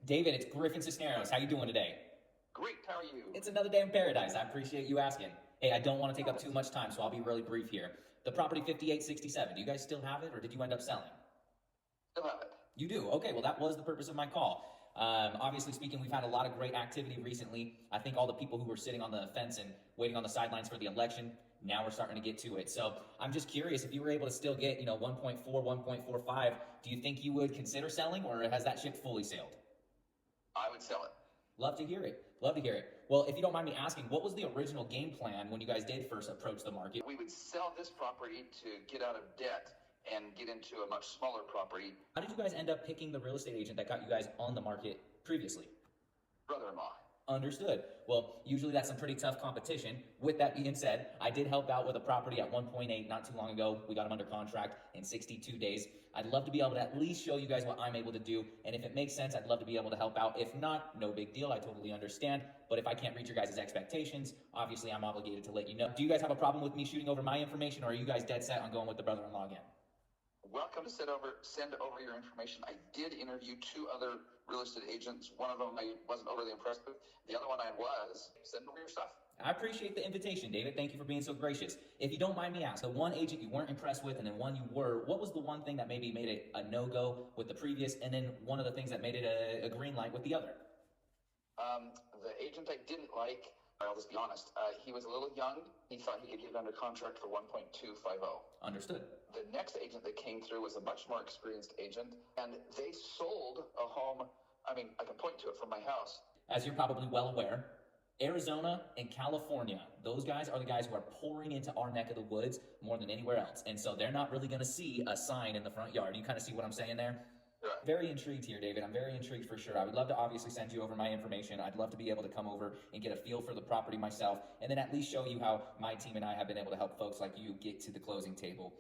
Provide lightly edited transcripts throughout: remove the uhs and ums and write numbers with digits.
David, it's Griffin Cisneros. How you doing today? Great, how are you? It's another day in paradise. I appreciate you asking. Hey, I don't want to take up too much time, so I'll be really brief here. The property 5867, do you guys still have it, or did you end up selling? Still have it. You do? Okay, well, that was the purpose of my call. Obviously speaking, we've had a lot of great activity recently. I think all the people who were sitting on the fence and waiting on the sidelines for the election, now we're starting to get to it. So I'm just curious, if you were able to still get, 1.4, 1.45, do you think you would consider selling, or has that ship fully sailed? I would sell it. Love to hear it. Love to hear it. Well, if you don't mind me asking, what was the original game plan when you guys did first approach the market? We would sell this property to get out of debt and get into a much smaller property. How did you guys end up picking the real estate agent that got you guys on the market previously? Brother-in-law. Understood. Well, usually that's some pretty tough competition. With that being said, I did help out with a property at 1.8 not too long ago. We got them under contract in 62 days. I'd love to be able to at least show you guys what I'm able to do. And if it makes sense, I'd love to be able to help out. If not, no big deal. I totally understand. But if I can't reach your guys' expectations, obviously I'm obligated to let you know. Do you guys have a problem with me shooting over my information, or are you guys dead set on going with the brother-in-law again? Welcome to send over your information. I did interview 2 other real estate agents. One of them I wasn't overly impressed with. The other one I was. Send over your stuff. I appreciate the invitation, David. Thank you for being so gracious. If you don't mind me asking, the one agent you weren't impressed with and then one you were, what was the one thing that maybe made it a no-go with the previous, and then one of the things that made it a green light with the other? The agent I didn't like, I'll just be honest, he was a little young. He thought he could get it under contract for 1.250. Understood. The next agent that came through was a much more experienced agent, and they sold a home. I mean, I can point to it from my house. As you're probably well aware, Arizona and California, those guys are the guys who are pouring into our neck of the woods more than anywhere else. And so they're not really going to see a sign in the front yard. You kind of see what I'm saying there? Right. Very intrigued here, David. I'm very intrigued for sure. I would love to obviously send you over my information. I'd love to be able to come over and get a feel for the property myself, and then at least show you how my team and I have been able to help folks like you get to the closing table.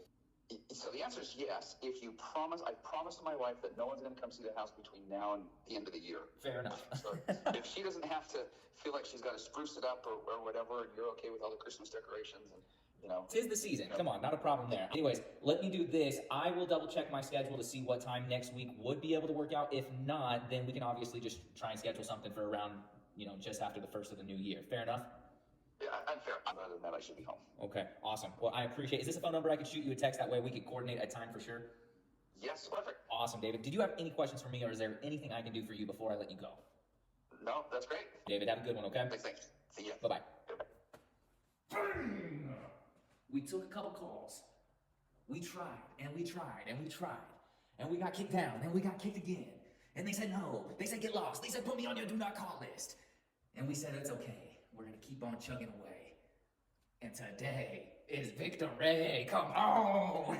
So the answer is yes. If you promise, I promised my wife that no one's going to come see the house between now and the end of the year. Fair enough. So if she doesn't have to feel like she's got to spruce it up or whatever, and you're okay with all the Christmas decorations, and Tis the season. Come on, not a problem there. Anyways, let me do this. I will double check my schedule to see what time next week would be able to work out. If not, then we can obviously just try and schedule something for around, just after the first of the new year. Fair enough? Yeah, I'm fair. Other than that, I should be home. Okay, awesome. Well, I appreciate it. Is this a phone number I could shoot you a text? That way we could coordinate a time for sure? Yes, perfect. Awesome, David. Did you have any questions for me, or is there anything I can do for you before I let you go? No, that's great. David, have a good one, okay? Thanks. See ya. Bye-bye. Bye. We took a couple calls. We tried, and we tried, and we tried. And we got kicked down, and we got kicked again. And they said no. They said get lost. They said put me on your do not call list. And we said it's okay. We're going to keep on chugging away. And today is victory. Come on!